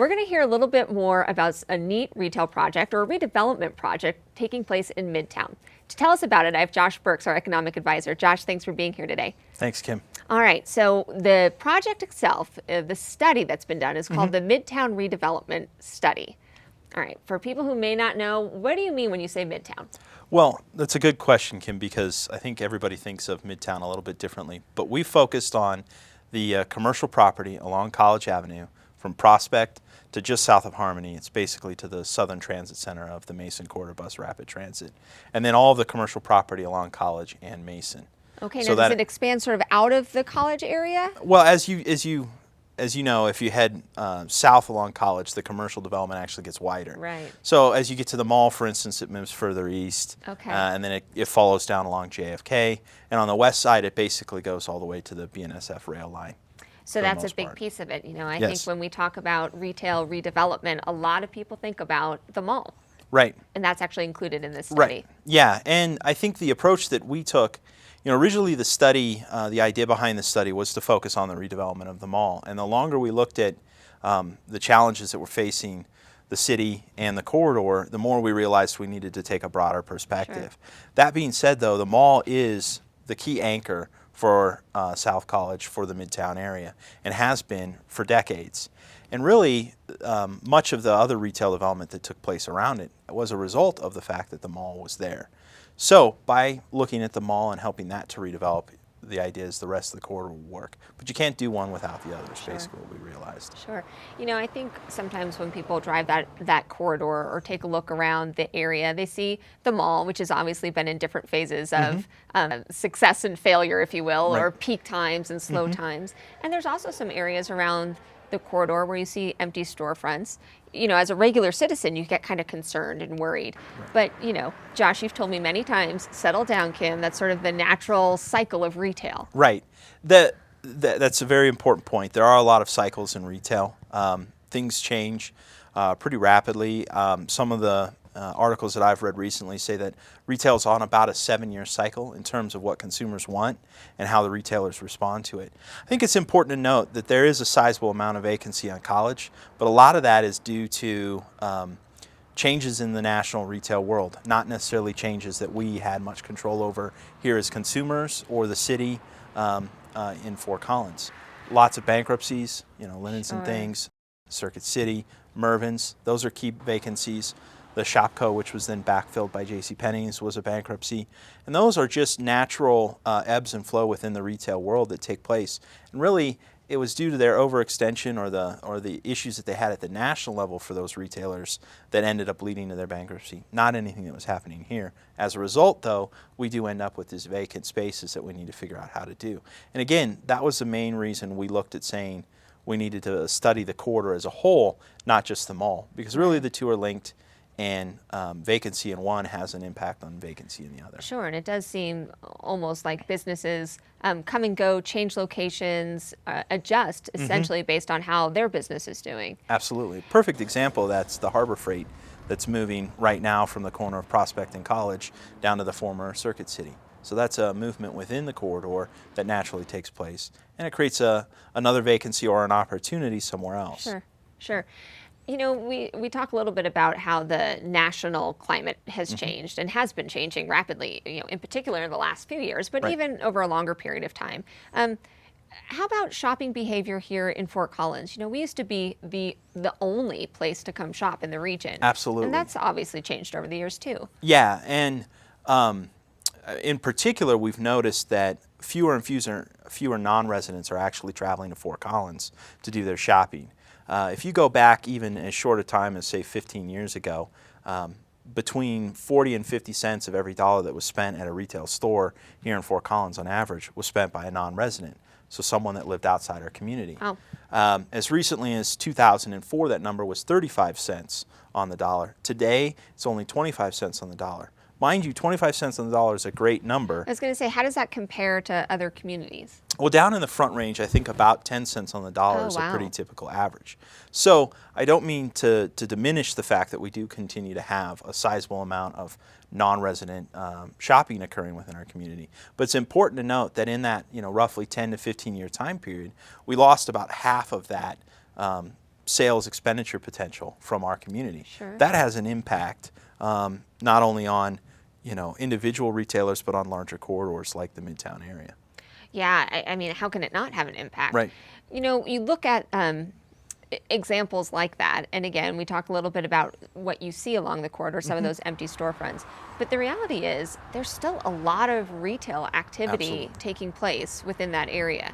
we're going to hear a little bit more about a neat retail project or a redevelopment project taking place in Midtown. To tell us about it, I have Josh Burks, our economic advisor. Josh, thanks for being here today. Thanks, Kim. All right, so the project itself, the study that's been done is called the Midtown Redevelopment Study. All right, for people who may not know, what do you mean when you say Midtown? Well, that's a good question, Kim, because I think everybody thinks of Midtown a little bit differently. But we focused on the commercial property along College Avenue from Prospect to just south of Harmony. It's basically to the Southern Transit Center of the Mason Corridor Bus Rapid Transit. And then all of the commercial property along College and Mason. Okay, So now does it expand sort of out of the College area? Well, as you know, if you head south along College, the commercial development actually gets wider. Right. So as you get to the mall, for instance, it moves further east. Okay. And then it follows down along JFK. And on the west side, it basically goes all the way to the BNSF rail line. So that's a big piece of it. You know, I Yes. think when we talk about retail redevelopment, a lot of people think about the mall. Right. And that's actually included in this study. Right. Yeah. And I think the approach that we took, you know, originally the study, the idea behind the study was to focus on the redevelopment of the mall. And the longer we looked at the challenges that were facing the city and the corridor, the more we realized we needed to take a broader perspective. Sure. That being said, though, the mall is the key anchor for South College, for the Midtown area, and has been for decades. And really, much of the other retail development that took place around it was a result of the fact that the mall was there. So by looking at the mall and helping that to redevelop, the idea is the rest of the corridor will work. But you can't do one without the other, is basically what we realized. Sure. You know, I think sometimes when people drive that corridor or take a look around the area, they see the mall, which has obviously been in different phases of success and failure, if you will, Right. or peak times and slow times. And there's also some areas around the corridor where you see empty storefronts. You know, as a regular citizen, you get kind of concerned and worried. Right. But, you know, Josh, you've told me many times, settle down, Kim. That's sort of the natural cycle of retail. Right. That's a very important point. There are a lot of cycles in retail. Things change pretty rapidly. Some of the articles that I've read recently say that retail is on about a 7-year cycle in terms of what consumers want and how the retailers respond to it. I think it's important to note that there is a sizable amount of vacancy on College, but a lot of that is due to changes in the national retail world, not necessarily changes that we had much control over here as consumers or the city in Fort Collins. Lots of bankruptcies, you know, Linens and Things, Circuit City, Mervyn's, those are key vacancies. The Shopco, which was then backfilled by JCPenney's, was a bankruptcy. And those are just natural ebbs and flow within the retail world that take place. And really, it was due to their overextension or the issues that they had at the national level for those retailers that ended up leading to their bankruptcy, not anything that was happening here. As a result, though, we do end up with these vacant spaces that we need to figure out how to do. And again, that was the main reason we looked at saying we needed to study the corridor as a whole, not just the mall, because really the two are linked. And vacancy in one has an impact on vacancy in the other. Sure, and it does seem almost like businesses come and go, change locations, adjust essentially based on how their business is doing. Absolutely. Perfect example, that's the Harbor Freight that's moving right now from the corner of Prospect and College down to the former Circuit City. So that's a movement within the corridor that naturally takes place. And it creates another vacancy or an opportunity somewhere else. Sure, sure. You know, we talk a little bit about how the national climate has changed and has been changing rapidly, you know, in particular in the last few years, but even over a longer period of time. How about shopping behavior here in Fort Collins? You know, we used to be the only place to come shop in the region. Absolutely. And that's obviously changed over the years too. Yeah, and in particular, we've noticed that fewer and fewer non-residents are actually traveling to Fort Collins to do their shopping. If you go back even as short a time as, say, 15 years ago, between 40 and 50 cents of every dollar that was spent at a retail store here in Fort Collins on average was spent by a non-resident, so someone that lived outside our community. Oh. As recently as 2004, that number was 35 cents on the dollar. Today, it's only 25 cents on the dollar. Mind you, 25 cents on the dollar is a great number. I was going to say, how does that compare to other communities? Well, down in the Front Range, I think about 10 cents on the dollar is a wow. pretty typical average. So I don't mean to diminish the fact that we do continue to have a sizable amount of non-resident shopping occurring within our community. But it's important to note that in that roughly 10 to 15 year time period, we lost about half of that sales expenditure potential from our community. Sure. That has an impact not only on individual retailers, but on larger corridors like the Midtown area. Yeah, I mean, how can it not have an impact? Right. You look at examples like that, and again, we talk a little bit about what you see along the corridor, some of those empty storefronts. But the reality is, there's still a lot of retail activity Absolutely. taking place within that area.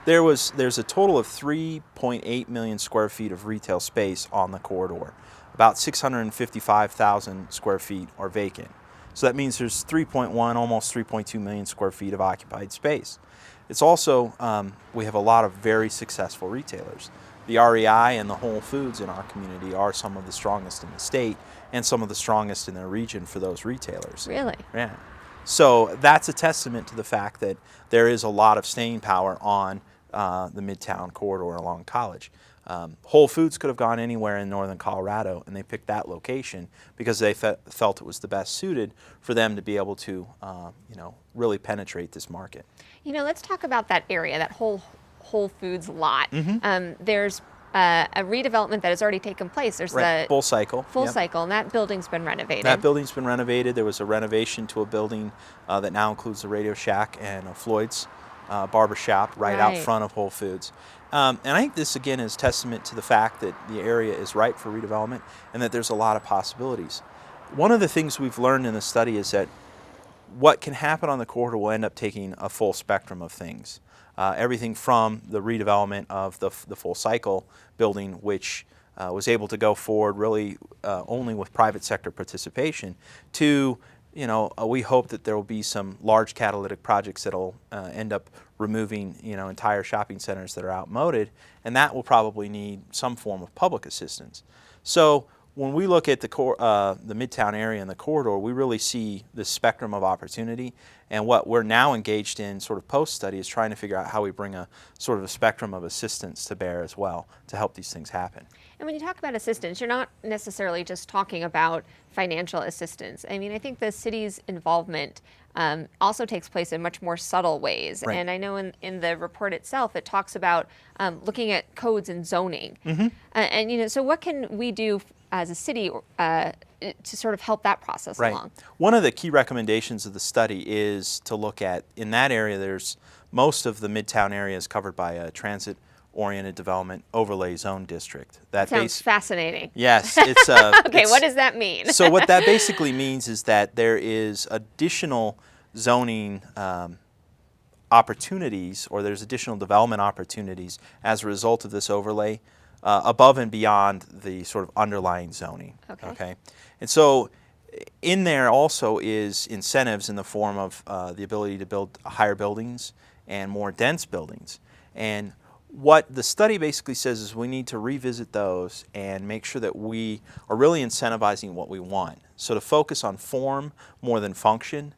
There's a total of 3.8 million square feet of retail space on the corridor. About 655,000 square feet are vacant. So that means there's 3.1, almost 3.2 million square feet of occupied space. It's also, we have a lot of very successful retailers. The REI and the Whole Foods in our community are some of the strongest in the state and some of the strongest in their region for those retailers. Really? Yeah. So that's a testament to the fact that there is a lot of staying power on the Midtown corridor along College. Whole Foods could have gone anywhere in northern Colorado, and they picked that location because they felt it was the best suited for them to be able to, really penetrate this market. Let's talk about that area, that Whole Foods lot. There's a redevelopment that has already taken place. There's Right. the Full cycle. Full Yep. cycle, and that building's been renovated. That building's been renovated. There was a renovation to a building that now includes the Radio Shack and a Floyd's barber shop right out front of Whole Foods. And I think this, again, is testament to the fact that the area is ripe for redevelopment and that there's a lot of possibilities. One of the things we've learned in the study is that what can happen on the corridor will end up taking a full spectrum of things. Everything from the redevelopment of the full cycle building, which was able to go forward really only with private sector participation, to we hope that there will be some large catalytic projects that will end up removing entire shopping centers that are outmoded, and that will probably need some form of public assistance. So when we look at the Midtown area and the corridor, we really see the spectrum of opportunity. And what we're now engaged in, sort of post-study, is trying to figure out how we bring a sort of a spectrum of assistance to bear as well to help these things happen. And when you talk about assistance, you're not necessarily just talking about financial assistance. I mean, I think the city's involvement also takes place in much more subtle ways. Right. And I know in the report itself, it talks about looking at codes and zoning. So what can we do as a city to sort of help that process along? One of the key recommendations of the study is to look at, in that area, there's most of the Midtown area is covered by a transit-oriented development overlay zone district. That sounds fascinating. Yes, it's okay. What does that mean? So what that basically means is that there is additional zoning opportunities, or there's additional development opportunities as a result of this overlay above and beyond the sort of underlying zoning. Okay. And so in there also is incentives in the form of the ability to build higher buildings and more dense buildings. And what the study basically says is we need to revisit those and make sure that we are really incentivizing what we want. So to focus on form more than function.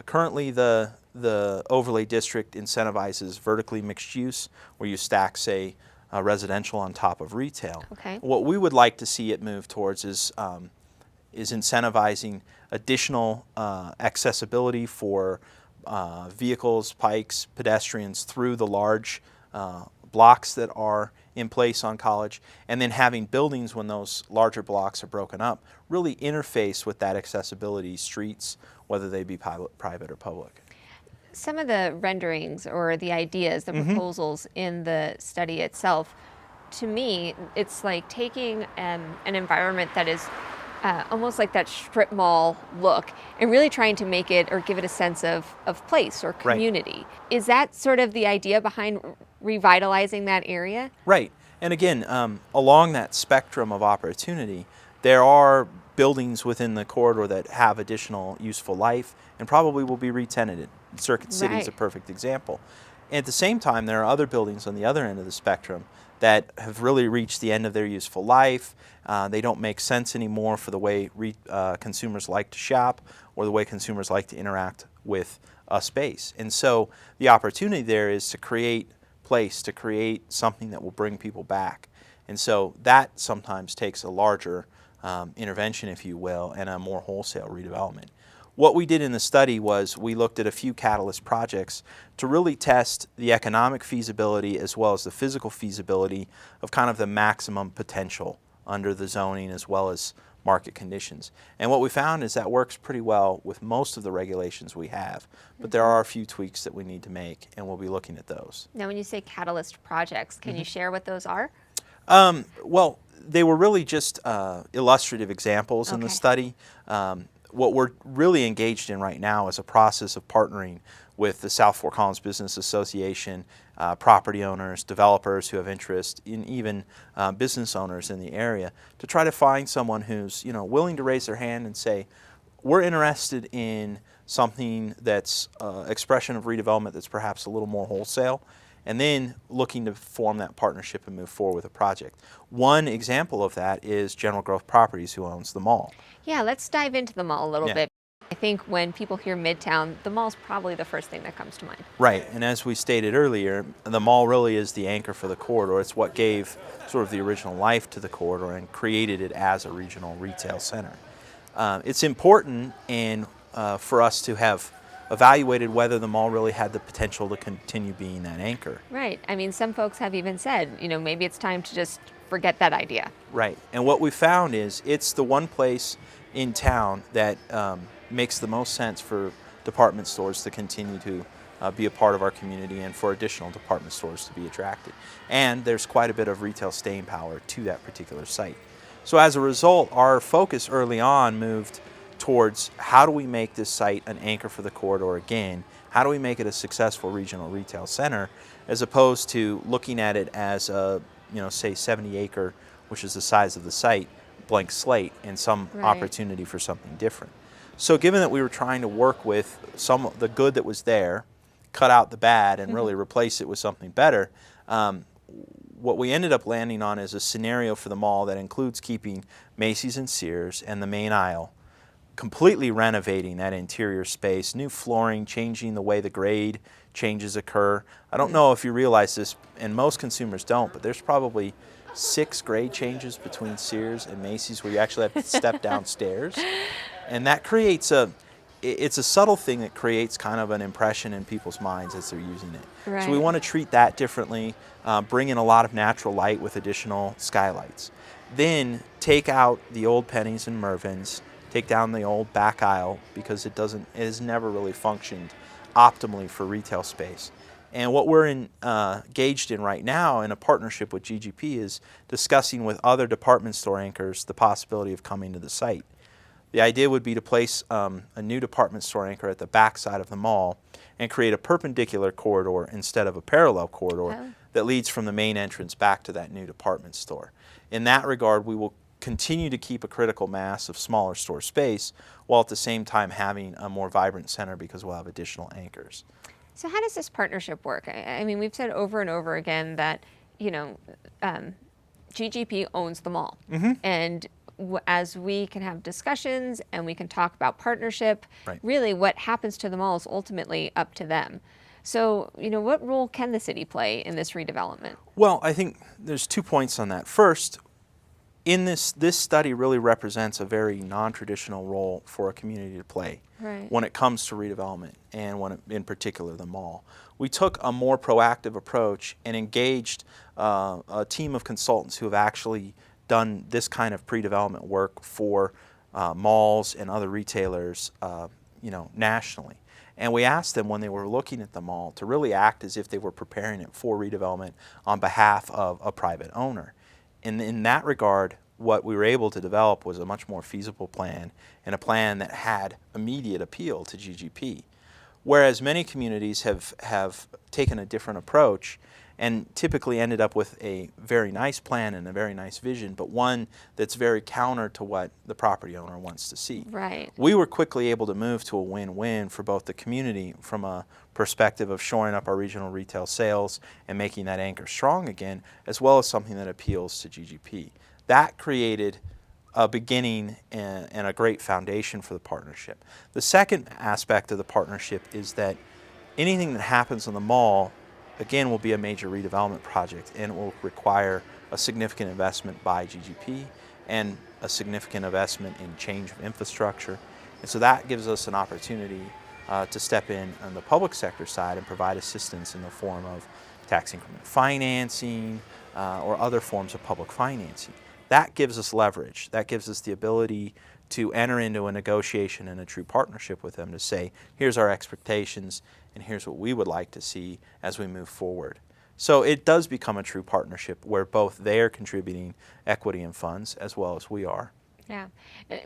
Currently the overlay district incentivizes vertically mixed use, where you stack, say, residential on top of retail. Okay. What we would like to see it move towards is incentivizing additional accessibility for vehicles, bikes, pedestrians through the large blocks that are in place on College, and then having buildings, when those larger blocks are broken up, really interface with that accessibility streets, whether they be private or public. Some of the renderings or the ideas, the proposals in the study itself, to me, it's like taking an environment that is almost like that strip mall look and really trying to make it or give it a sense of place or community. Right. Is that sort of the idea behind revitalizing that area? Right. And again, along that spectrum of opportunity, there are buildings within the corridor that have additional useful life and probably will be re-tenanted. Circuit City is a perfect example. And at the same time, there are other buildings on the other end of the spectrum that have really reached the end of their useful life. They don't make sense anymore for the way consumers like to shop or the way consumers like to interact with a space. And so the opportunity there is to create place, to create something that will bring people back. And so that sometimes takes a larger intervention, if you will, and a more wholesale redevelopment. What we did in the study was we looked at a few catalyst projects to really test the economic feasibility as well as the physical feasibility of kind of the maximum potential under the zoning as well as market conditions. And what we found is that works pretty well with most of the regulations we have, but there are a few tweaks that we need to make, and we'll be looking at those. Now, when you say catalyst projects, can you share what those are? Well, they were really just illustrative examples in the Okay. study. What we're really engaged in right now is a process of partnering with the South Fort Collins Business Association, property owners, developers who have interest, in even business owners in the area, to try to find someone who's willing to raise their hand and say, we're interested in something that's expression of redevelopment that's perhaps a little more wholesale, and then looking to form that partnership and move forward with a project. One example of that is General Growth Properties, who owns the mall. Yeah, let's dive into the mall a little Yeah. bit. I think when people hear Midtown, the mall's probably the first thing that comes to mind. Right, and as we stated earlier, the mall really is the anchor for the corridor. It's what gave sort of the original life to the corridor and created it as a regional retail center. It's important for us to have evaluated whether the mall really had the potential to continue being that anchor. Right. I mean, some folks have even said, maybe it's time to just forget that idea. Right, and what we found is it's the one place in town that makes the most sense for department stores to continue to be a part of our community and for additional department stores to be attracted. And there's quite a bit of retail staying power to that particular site. So as a result, our focus early on moved towards how do we make this site an anchor for the corridor again? How do we make it a successful regional retail center, as opposed to looking at it as a, say 70 acre, which is the size of the site, blank slate, and some Right. opportunity for something different. So given that we were trying to work with some of the good that was there, cut out the bad, and really replace it with something better, what we ended up landing on is a scenario for the mall that includes keeping Macy's and Sears and the main aisle, completely renovating that interior space, new flooring, changing the way the grade changes occur. I don't know if you realize this, and most consumers don't, but there's probably 6 grade changes between Sears and Macy's where you actually have to step downstairs. And that creates it's a subtle thing that creates kind of an impression in people's minds as they're using it. Right. So we want to treat that differently, bring in a lot of natural light with additional skylights. Then take out the old Pennies and Mervyn's, take down the old back aisle because it has never really functioned optimally for retail space. And what we're engaged in right now in a partnership with GGP is discussing with other department store anchors the possibility of coming to the site. The idea would be to place a new department store anchor at the back side of the mall and create a perpendicular corridor instead of a parallel corridor that leads from the main entrance back to that new department store. In that regard, we will continue to keep a critical mass of smaller store space while at the same time having a more vibrant center because we'll have additional anchors. So how does this partnership work? I mean, we've said over and over again that, GGP owns the mall. And as we can have discussions and we can talk about partnership, Right. really what happens to the mall is ultimately up to them. So, what role can the city play in this redevelopment? Well, I think there's 2 points on that. First, in this study really represents a very non-traditional role for a community to play Right. when it comes to redevelopment and in particular the mall. We took a more proactive approach and engaged a team of consultants who have actually done this kind of pre-development work for malls and other retailers, nationally. And we asked them when they were looking at the mall to really act as if they were preparing it for redevelopment on behalf of a private owner. In that regard, what we were able to develop was a much more feasible plan and a plan that had immediate appeal to GGP. Whereas many communities have taken a different approach and typically ended up with a very nice plan and a very nice vision, but one that's very counter to what the property owner wants to see. Right. We were quickly able to move to a win-win for both the community from a perspective of shoring up our regional retail sales and making that anchor strong again, as well as something that appeals to GGP. That created a beginning and a great foundation for the partnership. The second aspect of the partnership is that anything that happens in the mall, again, will be a major redevelopment project, and it will require a significant investment by GGP and a significant investment in change of infrastructure And so that gives us an opportunity to step in on the public sector side and provide assistance in the form of tax increment financing or other forms of public financing. That gives us leverage. That gives us the ability to enter into a negotiation and a true partnership with them to say, here's our expectations and here's what we would like to see as we move forward. So it does become a true partnership where both they are contributing equity and funds as well as we are. Yeah,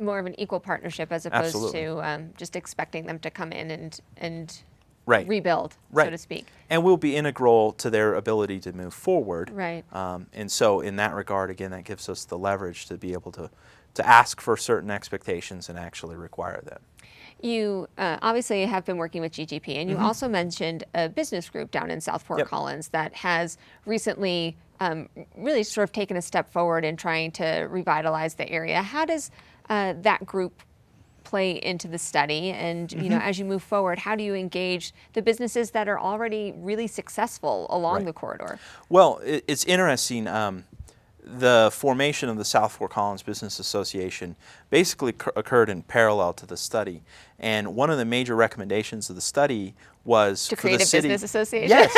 more of an equal partnership as opposed Absolutely. to just expecting them to come in and Right. rebuild, Right. so to speak. And we'll be integral to their ability to move forward. Right. And so in that regard, again, that gives us the leverage to be able to ask for certain expectations and actually require them. You obviously have been working with GGP, and you also mentioned a business group down in South Fort Yep. Collins that has recently really sort of taken a step forward in trying to revitalize the area. How does that group play into the study? And you know, as you move forward, how do you engage the businesses that are already really successful along Right. the corridor? Well, it's interesting. The formation of the South Fort Collins Business Association basically occurred in parallel to the study. And one of the major recommendations of the study was To for create the a city. business association? Yes.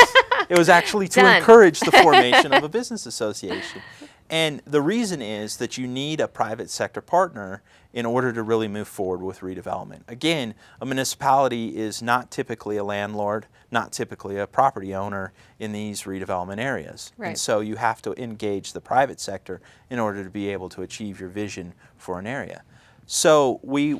It was actually to Done. encourage the formation of a business association. And the reason is that you need a private sector partner in order to really move forward with redevelopment. Again, a municipality is not typically a landlord, not typically a property owner in these redevelopment areas. Right. And so you have to engage the private sector in order to be able to achieve your vision for an area. So we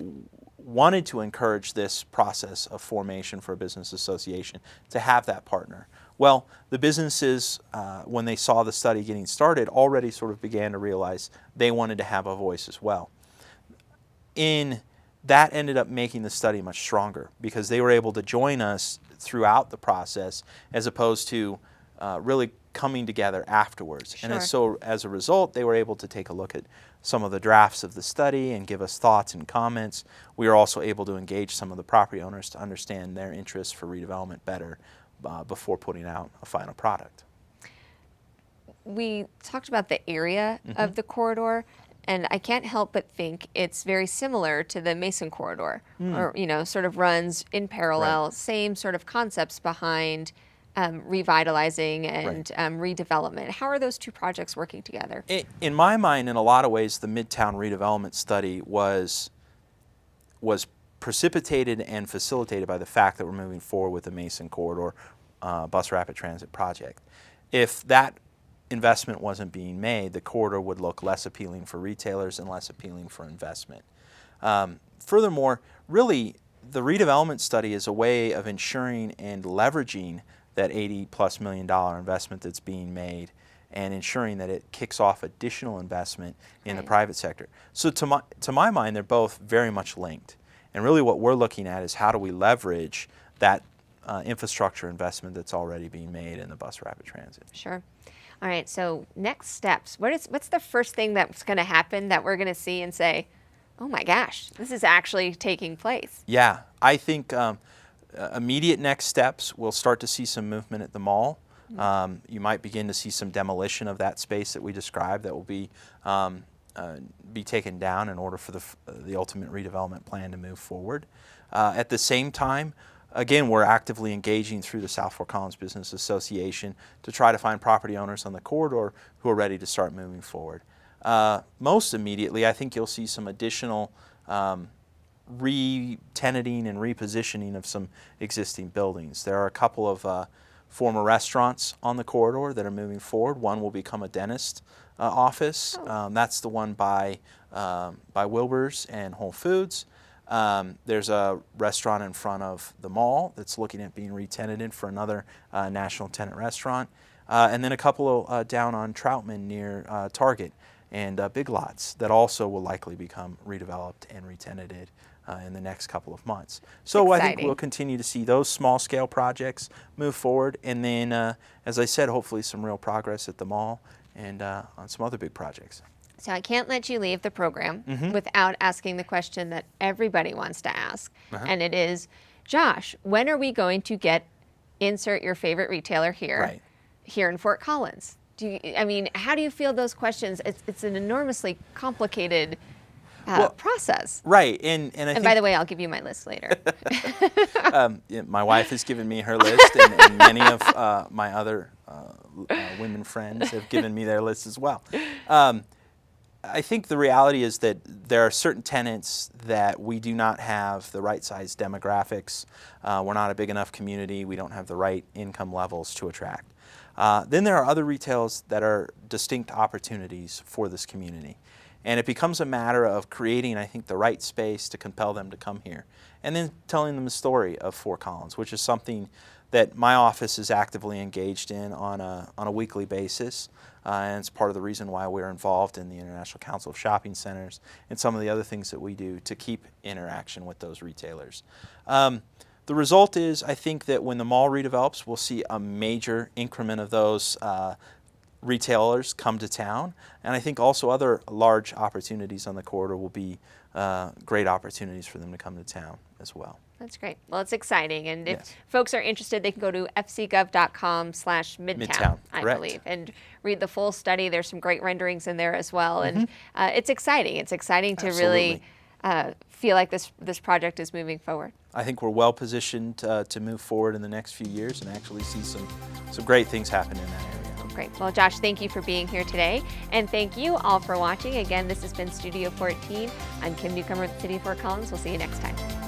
wanted to encourage this process of formation for a business association to have that partner. Well, the businesses, when they saw the study getting started, already sort of began to realize they wanted to have a voice as well. That ended up making the study much stronger because they were able to join us throughout the process as opposed to really coming together afterwards. Sure. And so as a result, they were able to take a look at some of the drafts of the study and give us thoughts and comments. We were also able to engage some of the property owners to understand their interests for redevelopment better before putting out a final product. We talked about the area of the corridor, and I can't help but think it's very similar to the Mason corridor, or you know, sort of runs in parallel. Right. Same sort of concepts behind revitalizing and redevelopment. How are those two projects working together? In my mind, in a lot of ways, the Midtown redevelopment study was precipitated and facilitated by the fact that we're moving forward with the Mason corridor bus rapid transit project. If that investment wasn't being made, the corridor would look less appealing for retailers and less appealing for investment. Furthermore, really, the redevelopment study is a way of ensuring and leveraging that $80+ million investment that's being made and ensuring that it kicks off additional investment in the private sector. So to my mind, they're both very much linked. And really what we're looking at is how do we leverage that infrastructure investment that's already being made in the bus rapid transit. Sure. All right, so next steps. What's the first thing that's going to happen that we're going to see and say, oh my gosh, this is actually taking place? Yeah, I think immediate next steps, we'll start to see some movement at the mall. You might begin to see some demolition of that space that we described that will be taken down in order for the ultimate redevelopment plan to move forward. At the same time, again, we're actively engaging through the South Fort Collins Business Association to try to find property owners on the corridor who are ready to start moving forward. Most immediately, I think you'll see some additional re-tenanting and repositioning of some existing buildings. There are a couple of former restaurants on the corridor that are moving forward. One will become a dentist office. That's the one by Wilbur's and Whole Foods. There's a restaurant in front of the mall that's looking at being re-tenanted for another national tenant restaurant. And then a couple down on Troutman near Target and Big Lots that also will likely become redeveloped and re-tenanted in the next couple of months. So I think we'll continue to see those small-scale projects move forward, and then, as I said, hopefully some real progress at the mall and on some other big projects. So I can't let you leave the program without asking the question that everybody wants to ask, and it is, Josh, when are we going to get insert your favorite retailer here, here in Fort Collins? I mean, how do you feel those questions? It's an enormously complicated process. Right, and I think, by the way, I'll give you my list later. yeah, my wife has given me her list, and many of my other women friends have given me their list as well. I think the reality is that there are certain tenants that we do not have the right size demographics. We're not a big enough community. We don't have the right income levels to attract. Then there are other retails that are distinct opportunities for this community. And it becomes a matter of creating, I think, the right space to compel them to come here. And then telling them the story of Fort Collins, which is something that my office is actively engaged in on a weekly basis. And it's part of the reason why we're involved in the International Council of Shopping Centers and some of the other things that we do to keep interaction with those retailers. The result is, I think that when the mall redevelops, we'll see a major increment of those retailers come to town, and I think also other large opportunities on the corridor will be great opportunities for them to come to town as well. That's great. Well, it's exciting, and if Yes. folks are interested, they can go to fcgov.com/Midtown, I correct. believe, and read the full study. There's some great renderings in there as well, and it's exciting. It's exciting to really feel like this project is moving forward. I think we're well positioned to move forward in the next few years and actually see some great things happen in that area. Great. Well, Josh, thank you for being here today, and thank you all for watching. Again, this has been Studio 14. I'm Kim Newcomer with the City of Fort Collins. We'll see you next time.